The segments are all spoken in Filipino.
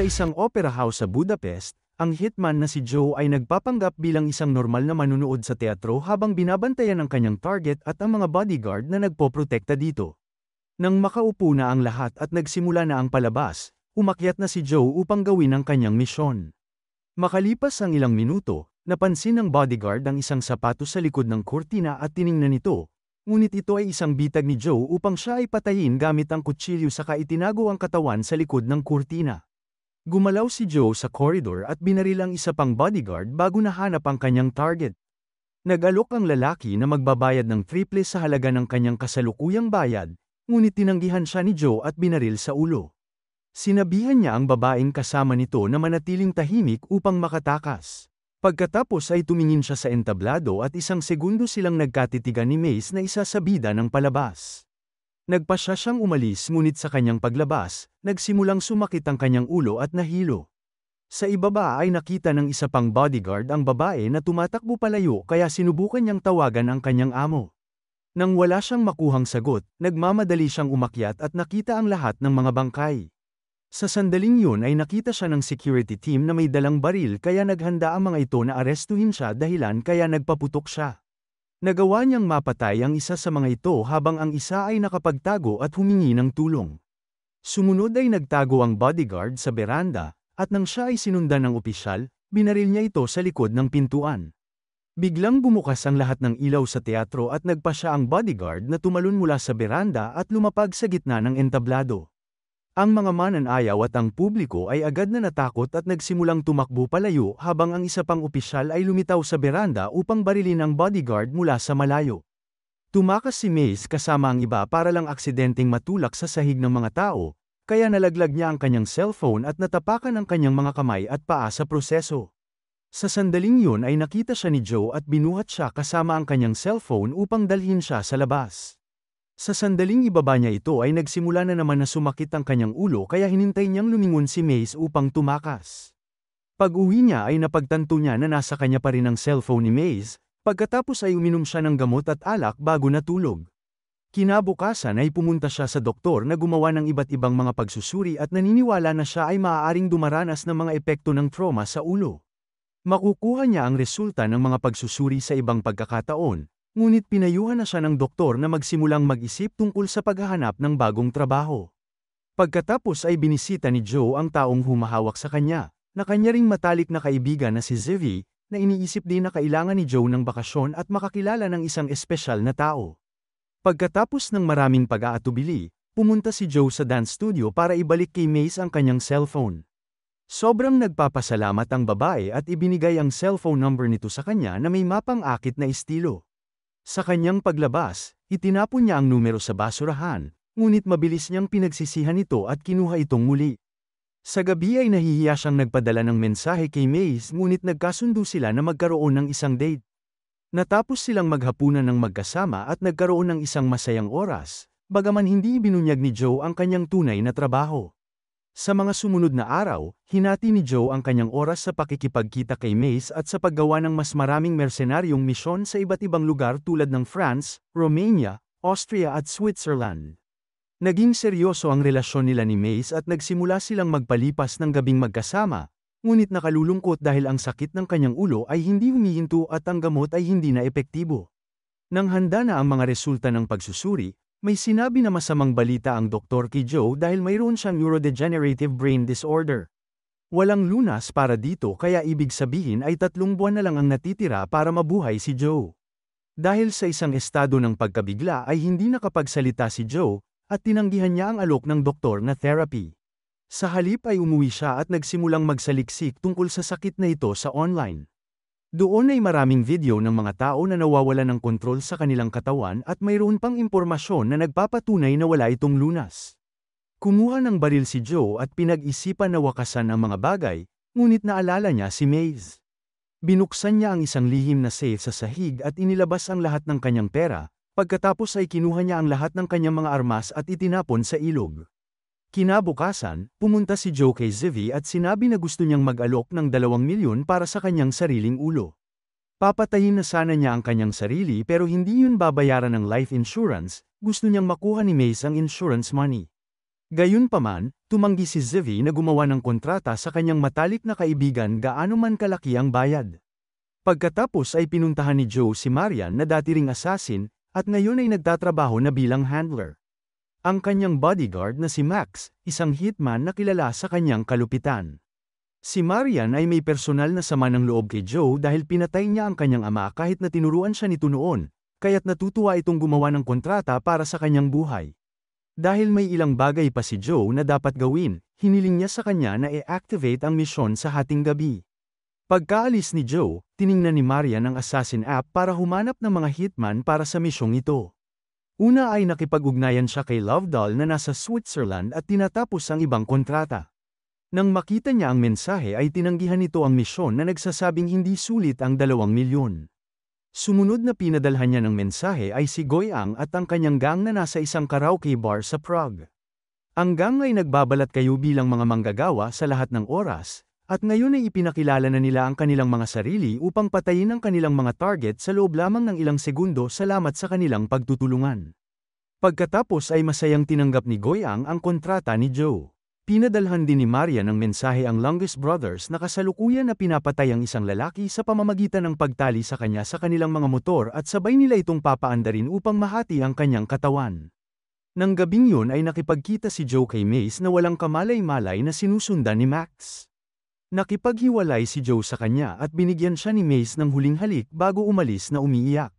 Sa isang opera house sa Budapest, ang hitman na si Joe ay nagpapanggap bilang isang normal na manunood sa teatro habang binabantayan ang kanyang target at ang mga bodyguard na nagpoprotekta dito. Nang makaupo na ang lahat at nagsimula na ang palabas, umakyat na si Joe upang gawin ang kanyang misyon. Makalipas ang ilang minuto, napansin ng bodyguard ang isang sapatos sa likod ng kurtina at tiningnan ito, ngunit ito ay isang bitag ni Joe upang siya ay patayin gamit ang kutsilyo saka itinago ang katawan sa likod ng kurtina. Gumalaw si Joe sa corridor at binaril ang isa pang bodyguard bago nahanap ang kanyang target. Nag-alok ang lalaki na magbabayad ng triple sa halaga ng kanyang kasalukuyang bayad, ngunit tinanggihan siya ni Joe at binaril sa ulo. Sinabihan niya ang babaeng kasama nito na manatiling tahimik upang makatakas. Pagkatapos ay tumingin siya sa entablado at isang segundo silang nagkatitigan ni Mace na isa sa bida ng palabas. Nagpasya siyang umalis ngunit sa kanyang paglabas, nagsimulang sumakit ang kanyang ulo at nahilo. Sa ibaba ay nakita ng isa pang bodyguard ang babae na tumatakbo palayo kaya sinubukan niyang tawagan ang kanyang amo. Nang wala siyang makuhang sagot, nagmamadali siyang umakyat at nakita ang lahat ng mga bangkay. Sa sandaling yun ay nakita siya ng security team na may dalang baril kaya naghanda ang mga ito na arestuhin siya dahilan kaya nagpaputok siya. Nagawa niyang mapatay ang isa sa mga ito habang ang isa ay nakapagtago at humingi ng tulong. Sumunod ay nagtago ang bodyguard sa beranda, at nang siya ay sinundan ng opisyal, binaril niya ito sa likod ng pintuan. Biglang bumukas ang lahat ng ilaw sa teatro at nagpasya ang bodyguard na tumalon mula sa beranda at lumapag sa gitna ng entablado. Ang mga mananayaw at ang publiko ay agad na natakot at nagsimulang tumakbo palayo habang ang isa pang opisyal ay lumitaw sa beranda upang barilin ang bodyguard mula sa malayo. Tumakas si Mace kasama ang iba para lang aksidenteng matulak sa sahig ng mga tao, kaya nalaglag niya ang kanyang cellphone at natapakan ang kanyang mga kamay at paa sa proseso. Sa sandaling yun ay nakita siya ni Joe at binuhat siya kasama ang kanyang cellphone upang dalhin siya sa labas. Sa sandaling ibaba niya ito ay nagsimula na naman na sumakit ang kanyang ulo kaya hinintay niyang lumingon si Mace upang tumakas. Pag-uwi niya ay napagtanto niya na nasa kanya pa rin ang cellphone ni Mace, pagkatapos ay uminom siya ng gamot at alak bago natulog. Kinabukasan ay pumunta siya sa doktor na gumawa ng iba't ibang mga pagsusuri at naniniwala na siya ay maaaring dumaranas ng mga epekto ng trauma sa ulo. Makukuha niya ang resulta ng mga pagsusuri sa ibang pagkakataon. Ngunit pinayuhan na siya ng doktor na magsimulang mag-isip tungkol sa paghahanap ng bagong trabaho. Pagkatapos ay binisita ni Joe ang taong humahawak sa kanya, na kanya ring matalik na kaibigan na si Zivy, na iniisip din na kailangan ni Joe ng bakasyon at makakilala ng isang espesyal na tao. Pagkatapos ng maraming pag-aatubili, pumunta si Joe sa dance studio para ibalik kay Mace ang kanyang cellphone. Sobrang nagpapasalamat ang babae at ibinigay ang cellphone number nito sa kanya na may mapang akit na estilo. Sa kanyang paglabas, itinapon niya ang numero sa basurahan, ngunit mabilis niyang pinagsisihan ito at kinuha itong muli. Sa gabi ay nahihiya siyang nagpadala ng mensahe kay Mace ngunit nagkasundo sila na magkaroon ng isang date. Natapos silang maghapunan ng magkasama at nagkaroon ng isang masayang oras, bagaman hindi ibinunyag ni Joe ang kanyang tunay na trabaho. Sa mga sumunod na araw, hinati ni Joe ang kanyang oras sa pakikipagkita kay Mace at sa paggawa ng mas maraming mersenaryong misyon sa iba't ibang lugar tulad ng France, Romania, Austria at Switzerland. Naging seryoso ang relasyon nila ni Mace at nagsimula silang magpalipas ng gabing magkasama, ngunit nakalulungkot dahil ang sakit ng kanyang ulo ay hindi humihinto at ang gamot ay hindi na epektibo. Nang handa na ang mga resulta ng pagsusuri, may sinabi na masamang balita ang doktor kay Joe dahil mayroon siyang neurodegenerative brain disorder. Walang lunas para dito kaya ibig sabihin ay 3 buwan na lang ang natitira para mabuhay si Joe. Dahil sa isang estado ng pagkabigla ay hindi nakapagsalita si Joe, at tinanggihan niya ang alok ng doktor na therapy. Sa halip ay umuwi siya at nagsimulang magsaliksik tungkol sa sakit na ito sa online. Doon ay maraming video ng mga tao na nawawalan ng kontrol sa kanilang katawan at mayroon pang impormasyon na nagpapatunay na wala itong lunas. Kumuha ng baril si Joe at pinag-isipan na wakasan ang mga bagay, ngunit naalala niya si Maze. Binuksan niya ang isang lihim na safe sa sahig at inilabas ang lahat ng kanyang pera, pagkatapos ay kinuha niya ang lahat ng kanyang mga armas at itinapon sa ilog. Kinabukasan, pumunta si Joe kay Zivy at sinabi na gusto niyang mag-alok ng 2 milyon para sa kanyang sariling ulo. Papatayin na sana niya ang kanyang sarili pero hindi yun babayaran ng life insurance, gusto niyang makuha ni Mace ang insurance money. Gayunpaman, tumanggi si Zivy na gumawa ng kontrata sa kanyang matalik na kaibigan gaano man kalaki ang bayad. Pagkatapos ay pinuntahan ni Joe si Marian na dati ring assassin, at ngayon ay nagtatrabaho na bilang handler. Ang kanyang bodyguard na si Max, isang hitman na kilala sa kanyang kalupitan. Si Marian ay may personal na sama ng loob kay Joe dahil pinatay niya ang kanyang ama kahit na tinuruan siya nito noon, kaya't natutuwa itong gumawa ng kontrata para sa kanyang buhay. Dahil may ilang bagay pa si Joe na dapat gawin, hiniling niya sa kanya na i-activate ang misyon sa hating gabi. Pagkaalis ni Joe, tiningnan ni Marian ang assassin app para humanap ng mga hitman para sa misyong ito. Una ay nakipag-ugnayan siya kay Love Doll na nasa Switzerland at tinatapos ang ibang kontrata. Nang makita niya ang mensahe ay tinanggihan nito ang misyon na nagsasabing hindi sulit ang 2 milyon. Sumunod na pinadalhan niya ng mensahe ay si Goyang at ang kanyang gang na nasa isang karaoke bar sa Prague. Ang gang ay nagbabalat kayo bilang mga manggagawa sa lahat ng oras, at ngayon ay ipinakilala na nila ang kanilang mga sarili upang patayin ang kanilang mga target sa loob lamang ng ilang segundo salamat sa kanilang pagtutulungan. Pagkatapos ay masayang tinanggap ni Goyang ang kontrata ni Joe. Pinadalhan din ni Maria ng mensahe ang Longest Brothers na kasalukuyan na pinapatay ang isang lalaki sa pamamagitan ng pagtali sa kanya sa kanilang mga motor at sabay nila itong papaandarin upang mahati ang kanyang katawan. Nang gabing yun ay nakipagkita si Joe kay Mace na walang kamalay-malay na sinusundan ni Max. Nakipaghiwalay si Joe sa kanya at binigyan siya ni Mace ng huling halik bago umalis na umiiyak.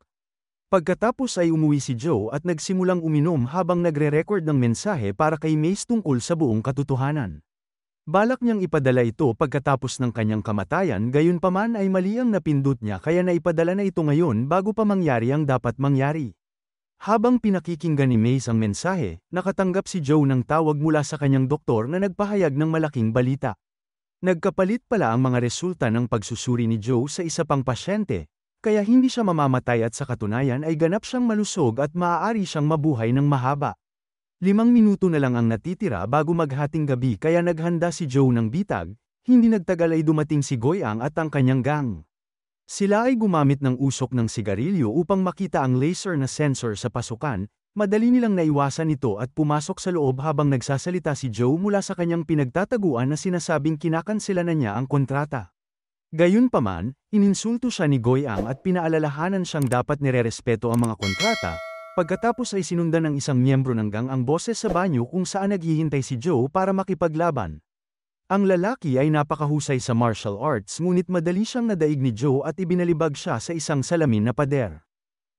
Pagkatapos ay umuwi si Joe at nagsimulang uminom habang nagre-record ng mensahe para kay Mace tungkol sa buong katotohanan. Balak niyang ipadala ito pagkatapos ng kanyang kamatayan, gayunpaman ay mali ang napindot niya kaya naipadala na ito ngayon bago pa mangyari ang dapat mangyari. Habang pinakikinggan ni Mace ang mensahe, nakatanggap si Joe ng tawag mula sa kanyang doktor na nagpahayag ng malaking balita. Nagkapalit pala ang mga resulta ng pagsusuri ni Joe sa isa pang pasyente, kaya hindi siya mamamatay at sa katunayan ay ganap siyang malusog at maaari siyang mabuhay ng mahaba. 5 minuto na lang ang natitira bago maghating gabi kaya naghanda si Joe ng bitag, hindi nagtagal ay dumating si Goyang at ang kanyang gang. Sila ay gumamit ng usok ng sigarilyo upang makita ang laser na sensor sa pasukan. Madali nilang naiwasan ito at pumasok sa loob habang nagsasalita si Joe mula sa kanyang pinagtataguan na sinasabing kinakansela na niya ang kontrata. Gayunpaman, ininsulto siya ni Goyang at pinaalalahanan siyang dapat nirerespeto ang mga kontrata, pagkatapos ay sinundan ng isang miyembro ng gang ang boses sa banyo kung saan naghihintay si Joe para makipaglaban. Ang lalaki ay napakahusay sa martial arts ngunit madali siyang nadaig ni Joe at ibinalibag siya sa isang salamin na pader.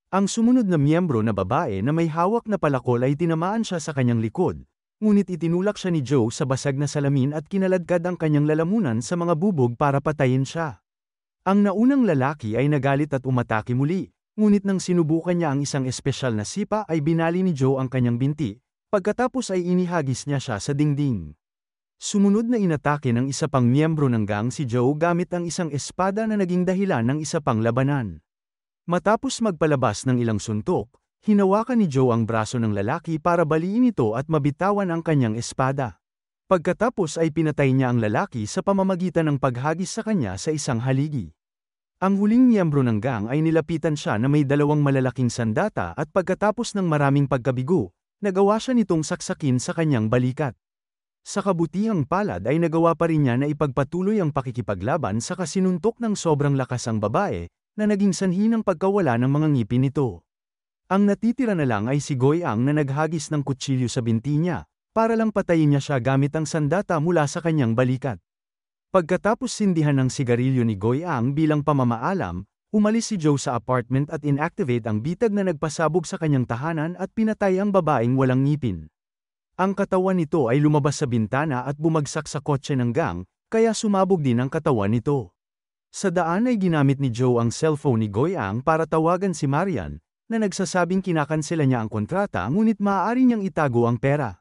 Ang sumunod na miyembro na babae na may hawak na palakol ay tinamaan siya sa kanyang likod, ngunit itinulak siya ni Joe sa basag na salamin at kinaladkad ang kanyang lalamunan sa mga bubog para patayin siya. Ang naunang lalaki ay nagalit at umatake muli, ngunit nang sinubukan niya ang isang espesyal na sipa ay binali ni Joe ang kanyang binti, pagkatapos ay inihagis niya siya sa dingding. Sumunod na inatake ng isa pang miyembro ng gang si Joe gamit ang isang espada na naging dahilan ng isa pang labanan. Matapos magpalabas ng ilang suntok, hinawakan ni Joe ang braso ng lalaki para baliin ito at mabitawan ang kanyang espada. Pagkatapos ay pinatay niya ang lalaki sa pamamagitan ng paghagis sa kanya sa isang haligi. Ang huling miyembro ng gang ay nilapitan siya na may 2 malalaking sandata at pagkatapos ng maraming pagkabigo, nagawa siya nitong saksakin sa kanyang balikat. Sa kabutihang palad ay nagawa pa rin niya na ipagpatuloy ang pakikipaglaban sa kasinuntok ng sobrang lakas ang babae, na naging sanhi ng pagkawala ng mga ngipin nito. Ang natitira na lang ay si Goyang na naghagis ng kutsilyo sa binti niya, para lang patayin niya siya gamit ang sandata mula sa kanyang balikat. Pagkatapos sindihan ng sigarilyo ni Goyang bilang pamamaalam, umalis si Joe sa apartment at inactivate ang bitag na nagpasabog sa kanyang tahanan at pinatay ang babaeng walang ngipin. Ang katawan nito ay lumabas sa bintana at bumagsak sa kotse ng gang, kaya sumabog din ang katawan nito. Sa daan ay ginamit ni Joe ang cellphone ni Goyang para tawagan si Marian, na nagsasabing kinakansela niya ang kontrata ngunit maaari niyang itago ang pera.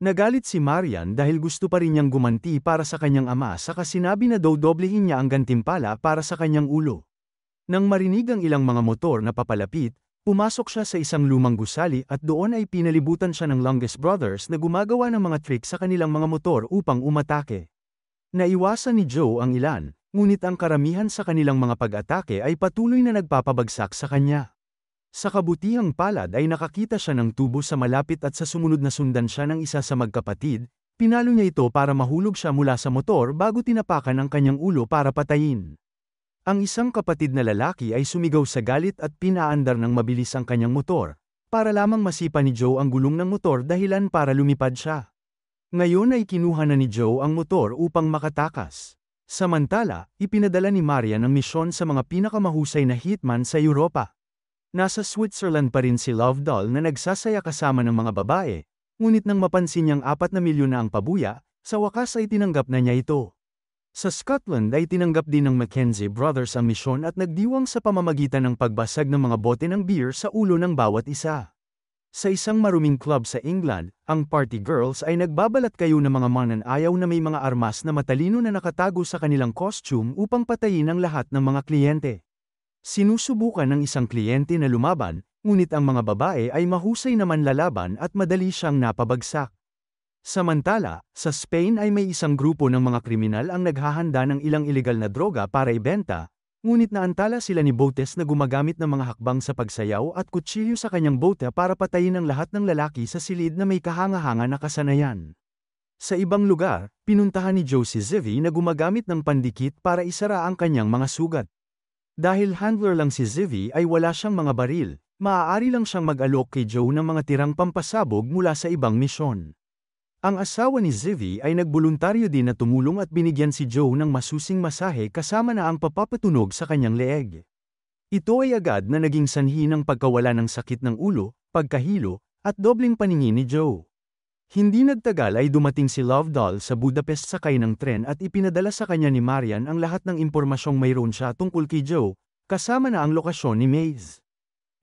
Nagalit si Marian dahil gusto pa rin niyang gumanti para sa kanyang ama saka sinabi na doblehin niya ang gantimpala para sa kanyang ulo. Nang marinig ang ilang mga motor na papalapit, pumasok siya sa isang lumang gusali at doon ay pinalibutan siya ng Longest Brothers na gumagawa ng mga trick sa kanilang mga motor upang umatake. Naiwasan ni Joe ang ilan, ngunit ang karamihan sa kanilang mga pag-atake ay patuloy na nagpapabagsak sa kanya. Sa kabutihang palad ay nakakita siya ng tubo sa malapit at sa sumunod na sundan siya ng isa sa magkapatid, pinalo niya ito para mahulog siya mula sa motor bago tinapakan ang kanyang ulo para patayin. Ang isang kapatid na lalaki ay sumigaw sa galit at pinaandar ng mabilis ang kanyang motor, para lamang masipa ni Joe ang gulong ng motor dahilan para lumipad siya. Ngayon ay kinuha na ni Joe ang motor upang makatakas. Samantala, ipinadala ni Marian ang misyon sa mga pinakamahusay na hitman sa Europa. Nasa Switzerland pa rin si Love Doll na nagsasaya kasama ng mga babae, ngunit nang mapansin niyang 4 na milyon na ang pabuya, sa wakas ay tinanggap na niya ito. Sa Scotland ay tinanggap din ng Mackenzie Brothers ang misyon at nagdiwang sa pamamagitan ng pagbasag ng mga bote ng beer sa ulo ng bawat isa. Sa isang maruming club sa England, ang Party Girls ay nagbabalat kayo ng mga mananayaw na may mga armas na matalino na nakatago sa kanilang costume upang patayin ang lahat ng mga kliyente. Sinusubukan ng isang kliyente na lumaban, ngunit ang mga babae ay mahusay naman lalaban at madali siyang napabagsak. Samantala, sa Spain ay may isang grupo ng mga kriminal ang naghahanda ng ilang ilegal na droga para ibenta, ngunit naantala sila ni Botes na gumagamit ng mga hakbang sa pagsayaw at kutsilyo sa kanyang bote para patayin ang lahat ng lalaki sa silid na may kahanga-hanga na kasanayan. Sa ibang lugar, pinuntahan ni Joe si Zivy na gumagamit ng pandikit para isara ang kanyang mga sugat. Dahil handler lang si Zivy ay wala siyang mga baril, maaari lang siyang mag-alok kay Joe ng mga tirang pampasabog mula sa ibang misyon. Ang asawa ni Zivy ay nagboluntaryo din na tumulong at binigyan si Joe ng masusing masahe kasama na ang papapatunog sa kanyang leeg. Ito ay agad na naging sanhi ng pagkawala ng sakit ng ulo, pagkahilo, at dobleng paningin ni Joe. Hindi nagtagal ay dumating si Love Doll sa Budapest sakay ng tren at ipinadala sa kanya ni Marian ang lahat ng impormasyong mayroon siya tungkol kay Joe, kasama na ang lokasyon ni Maze.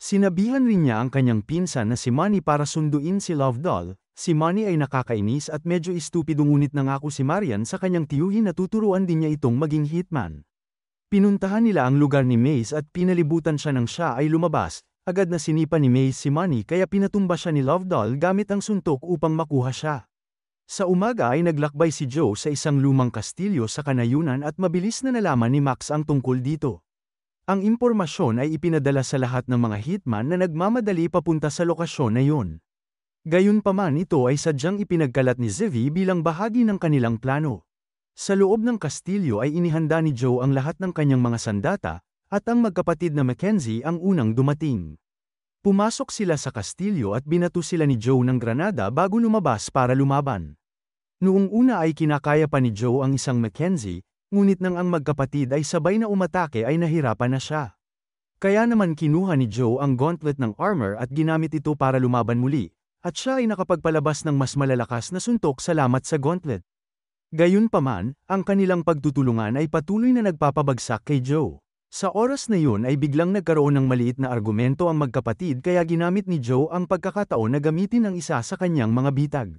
Sinabihan rin niya ang kanyang pinsan na si Manny para sunduin si Love Doll. Si Manny ay nakakainis at medyo estupido ngunit nangako si Marian sa kanyang tiyuhin na tuturuan din niya itong maging hitman. Pinuntahan nila ang lugar ni Maze at pinalibutan siya ng siya ay lumabas. Agad na sinipa ni Maze si Manny kaya pinatumba siya ni Love Doll gamit ang suntok upang makuha siya. Sa umaga ay naglakbay si Joe sa isang lumang kastilyo sa kanayunan at mabilis na nalaman ni Max ang tungkol dito. Ang impormasyon ay ipinadala sa lahat ng mga hitman na nagmamadali papunta sa lokasyon na yun. Gayunpaman ito ay sadyang ipinagkalat ni Zivy bilang bahagi ng kanilang plano. Sa loob ng kastilyo ay inihanda ni Joe ang lahat ng kanyang mga sandata, at ang magkapatid na Mackenzie ang unang dumating. Pumasok sila sa kastilyo at binato sila ni Joe ng granada bago lumabas para lumaban. Noong una ay kinakaya pa ni Joe ang isang Mackenzie, ngunit nang ang magkapatid ay sabay na umatake ay nahirapan na siya. Kaya naman kinuha ni Joe ang gauntlet ng armor at ginamit ito para lumaban muli, at siya ay nakapagpalabas ng mas malalakas na suntok salamat sa gauntlet. Gayunpaman, ang kanilang pagtutulungan ay patuloy na nagpapabagsak kay Joe. Sa oras na yun ay biglang nagkaroon ng maliit na argumento ang magkapatid kaya ginamit ni Joe ang pagkakataon na gamitin ang isa sa kanyang mga bitag.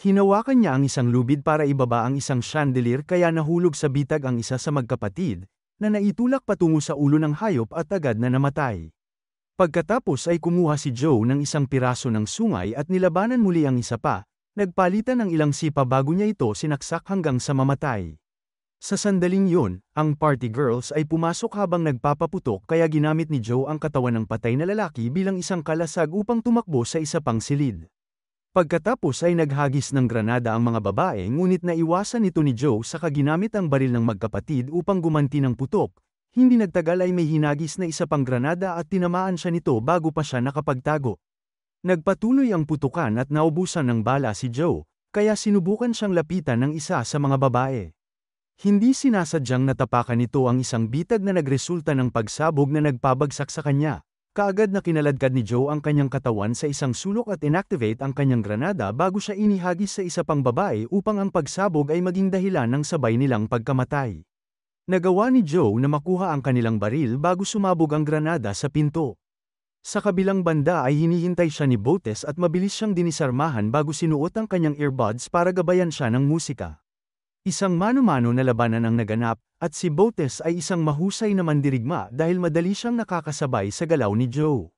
Hinawakan niya ang isang lubid para ibaba ang isang chandelier kaya nahulog sa bitag ang isa sa magkapatid, na naitulak patungo sa ulo ng hayop at agad na namatay. Pagkatapos ay kumuha si Joe ng isang piraso ng sungay at nilabanan muli ang isa pa, nagpalitan ng ilang sipa bago niya ito sinaksak hanggang sa mamatay. Sa sandaling yun, ang party girls ay pumasok habang nagpapaputok kaya ginamit ni Joe ang katawan ng patay na lalaki bilang isang kalasag upang tumakbo sa isa pang silid. Pagkatapos ay naghagis ng granada ang mga babae ngunit naiwasan nito ni Joe sa ginamit ang baril ng magkapatid upang gumanti ng putok. Hindi nagtagal ay may hinagis na isa pang granada at tinamaan siya nito bago pa siya nakapagtago. Nagpatuloy ang putukan at naubusan ng bala si Joe, kaya sinubukan siyang lapitan ng isa sa mga babae. Hindi sinasadyang natapakan nito ang isang bitag na nagresulta ng pagsabog na nagpabagsak sa kanya. Kaagad na kinaladkad ni Joe ang kanyang katawan sa isang sulok at inactivate ang kanyang granada bago siya inihagis sa isa pang babae upang ang pagsabog ay maging dahilan ng sabay nilang pagkamatay. Nagawa ni Joe na makuha ang kanilang baril bago sumabog ang granada sa pinto. Sa kabilang banda ay hinihintay siya ni Botes at mabilis siyang dinisarmahan bago sinuot ang kanyang earbuds para gabayan siya ng musika. Isang mano-mano na labanan ang naganap, at si Botes ay isang mahusay na mandirigma dahil madali siyang nakakasabay sa galaw ni Joe.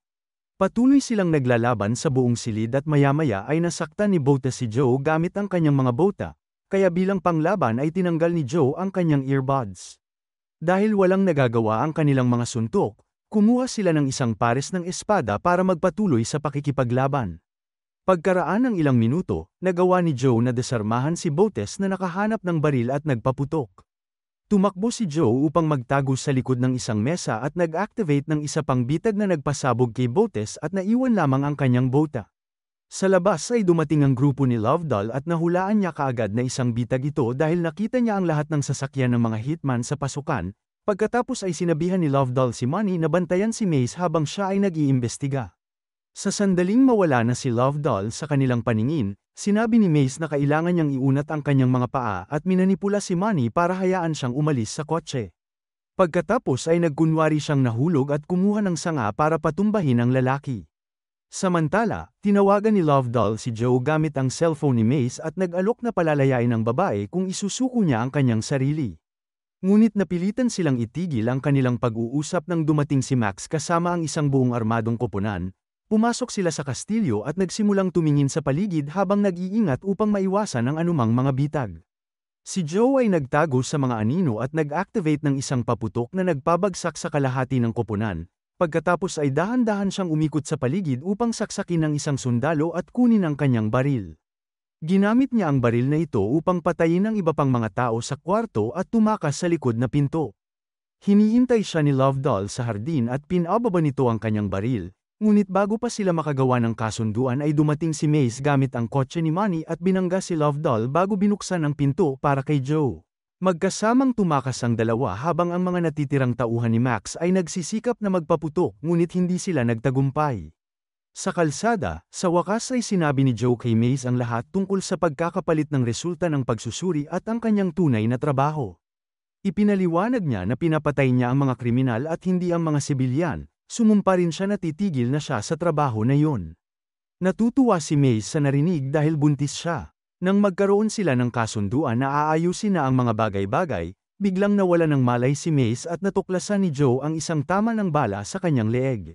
Patuloy silang naglalaban sa buong silid at maya-maya ay nasaktan ni Botes si Joe gamit ang kanyang mga bota, kaya bilang panglaban ay tinanggal ni Joe ang kanyang earbuds. Dahil walang nagagawa ang kanilang mga suntok, Kumuha sila ng isang pares ng espada para magpatuloy sa pakikipaglaban. Pagkaraan ng ilang minuto, nagawa ni Joe na desarmahan si Botes na nakahanap ng baril at nagpaputok. Tumakbo si Joe upang magtago sa likod ng isang mesa at nag-activate ng isa pang bitag na nagpasabog kay Botes at naiwan lamang ang kanyang bota. Sa labas ay dumating ang grupo ni Lovedoll at nahulaan niya kaagad na isang bitag ito dahil nakita niya ang lahat ng sasakyan ng mga hitman sa pasukan. Pagkatapos ay sinabihan ni Lovedoll si Manny na bantayan si Maze habang siya ay nag-iimbestiga. Sa sandaling mawala na si Lovedoll sa kanilang paningin, sinabi ni Maze na kailangan niyang iunat ang kanyang mga paa at minanipula si Manny para hayaan siyang umalis sa kotse. Pagkatapos ay nagkunwari siyang nahulog at kumuha ng sanga para patumbahin ang lalaki. Samantala, tinawagan ni Lovedoll si Joe gamit ang cellphone ni Maze at nag-alok na palalayain ang babae kung isusuko niya ang kanyang sarili. Ngunit napilitan silang itigil ang kanilang pag-uusap nang dumating si Max kasama ang isang buong armadong koponan. Pumasok sila sa kastilyo at nagsimulang tumingin sa paligid habang nag-iingat upang maiwasan ang anumang mga bitag. Si Joe ay nagtago sa mga anino at nag-activate ng isang paputok na nagpabagsak sa kalahati ng koponan. Pagkatapos ay dahan-dahan siyang umikot sa paligid upang saksakin ng isang sundalo at kunin ang kanyang baril. Ginamit niya ang baril na ito upang patayin ang iba pang mga tao sa kwarto at tumakas sa likod na pinto. Hinihintay siya ni Lovedoll sa hardin at pinababa nito ang kanyang baril. Ngunit bago pa sila makagawa ng kasunduan ay dumating si Maze gamit ang kotse ni Manny at binangga si Lovedoll bago binuksan ang pinto para kay Joe. Magkasamang tumakas ang dalawa habang ang mga natitirang tauhan ni Max ay nagsisikap na magpaputok ngunit hindi sila nagtagumpay. Sa kalsada, sa wakas ay sinabi ni Joe kay Maze ang lahat tungkol sa pagkakapalit ng resulta ng pagsusuri at ang kanyang tunay na trabaho. Ipinaliwanag niya na pinapatay niya ang mga kriminal at hindi ang mga sibilyan. Sumumpa rin siya na titigil na siya sa trabaho na yun. Natutuwa si Maze sa narinig dahil buntis siya. Nang magkaroon sila ng kasunduan na aayusin na ang mga bagay-bagay, biglang nawala ng malay si Maze at natuklasan ni Joe ang isang tama ng bala sa kanyang leeg.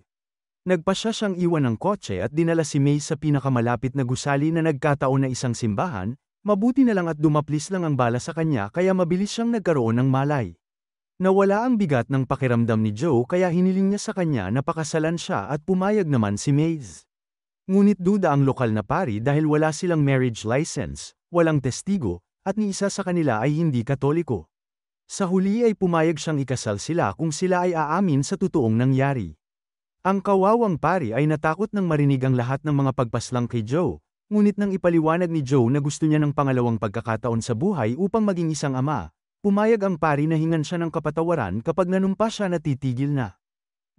Nagpasya siyang iwan ng kotse at dinala si Maze sa pinakamalapit na gusali na nagkataon na isang simbahan. Mabuti na lang at dumaplis lang ang bala sa kanya kaya mabilis siyang nagkaroon ng malay. Nawala ang bigat ng pakiramdam ni Joe kaya hiniling niya sa kanya na pakasalan siya at pumayag naman si Maze. Ngunit duda ang lokal na pari dahil wala silang marriage license, walang testigo, at ni isa sa kanila ay hindi Katoliko. Sa huli ay pumayag siyang ikasal sila kung sila ay aamin sa totoong nangyari. Ang kawawang pari ay natakot nang marinig ang lahat ng mga pagpaslang kay Joe, ngunit nang ipaliwanag ni Joe na gusto niya ng pangalawang pagkakataon sa buhay upang maging isang ama, pumayag ang pari na hingan siya ng kapatawaran kapag nanumpa siya na titigil na.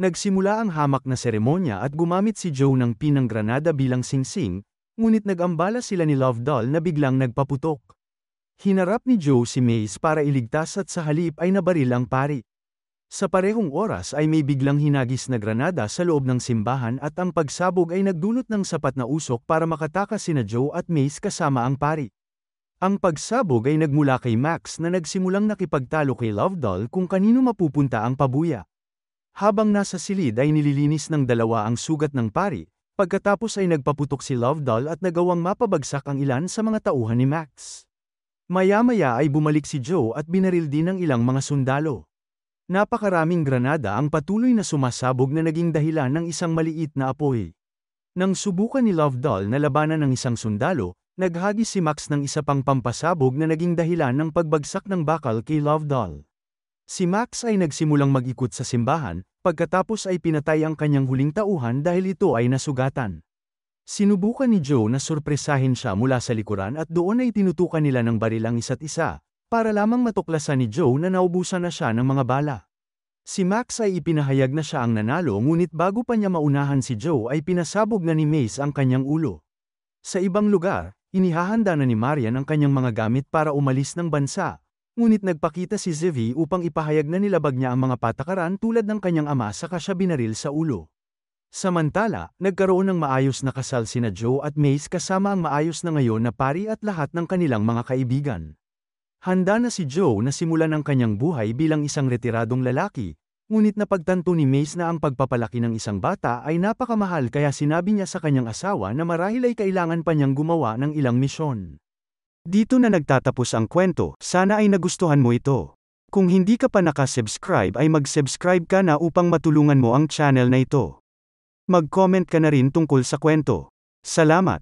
Nagsimula ang hamak na seremonya at gumamit si Joe ng pinang granada bilang singsing, ngunit nag-ambala sila ni Lovedoll na biglang nagpaputok. Hinarap ni Joe si Maze para iligtas at sa halip ay nabaril ang pari. Sa parehong oras ay may biglang hinagis na granada sa loob ng simbahan at ang pagsabog ay nagdulot ng sapat na usok para makatakas sina Joe at Maze kasama ang pari. Ang pagsabog ay nagmula kay Max na nagsimulang nakipagtalo kay Lovedoll kung kanino mapupunta ang pabuya. Habang nasa silid ay nililinis ng dalawa ang sugat ng pari, pagkatapos ay nagpaputok si Lovedoll at nagawang mapabagsak ang ilan sa mga tauhan ni Max. Maya-maya ay bumalik si Joe at binaril din ng ilang mga sundalo. Napakaraming granada ang patuloy na sumasabog na naging dahilan ng isang maliit na apoy. Nang subukan ni Lovedoll na labanan ng isang sundalo, naghagis si Max ng isa pang pampasabog na naging dahilan ng pagbagsak ng bakal kay Lovedoll. Si Max ay nagsimulang mag-ikot sa simbahan, pagkatapos ay pinatay ang kanyang huling tauhan dahil ito ay nasugatan. Sinubukan ni Joe na sorpresahin siya mula sa likuran at doon ay tinutukan nila ng baril ang isa't isa, para lamang matuklasan ni Joe na naubusan na siya ng mga bala. Si Max ay ipinahayag na siya ang nanalo ngunit bago pa niya maunahan si Joe ay pinasabog na ni Maze ang kanyang ulo. Sa ibang lugar, inihahanda na ni Marian ang kanyang mga gamit para umalis ng bansa, ngunit nagpakita si Zivy upang ipahayag na nilabag niya ang mga patakaran tulad ng kanyang ama saka siya binaril sa ulo. Samantala, nagkaroon ng maayos na kasal sina Joe at Maze kasama ang maayos na ngayon na pari at lahat ng kanilang mga kaibigan. Handa na si Joe na simulan ang kanyang buhay bilang isang retiradong lalaki, ngunit napagtanto ni Maze na ang pagpapalaki ng isang bata ay napakamahal kaya sinabi niya sa kanyang asawa na marahil ay kailangan pa niyang gumawa ng ilang misyon. Dito na nagtatapos ang kwento, sana ay nagustuhan mo ito. Kung hindi ka pa nakasubscribe ay mag-subscribe ka na upang matulungan mo ang channel na ito. Mag-comment ka na rin tungkol sa kwento. Salamat!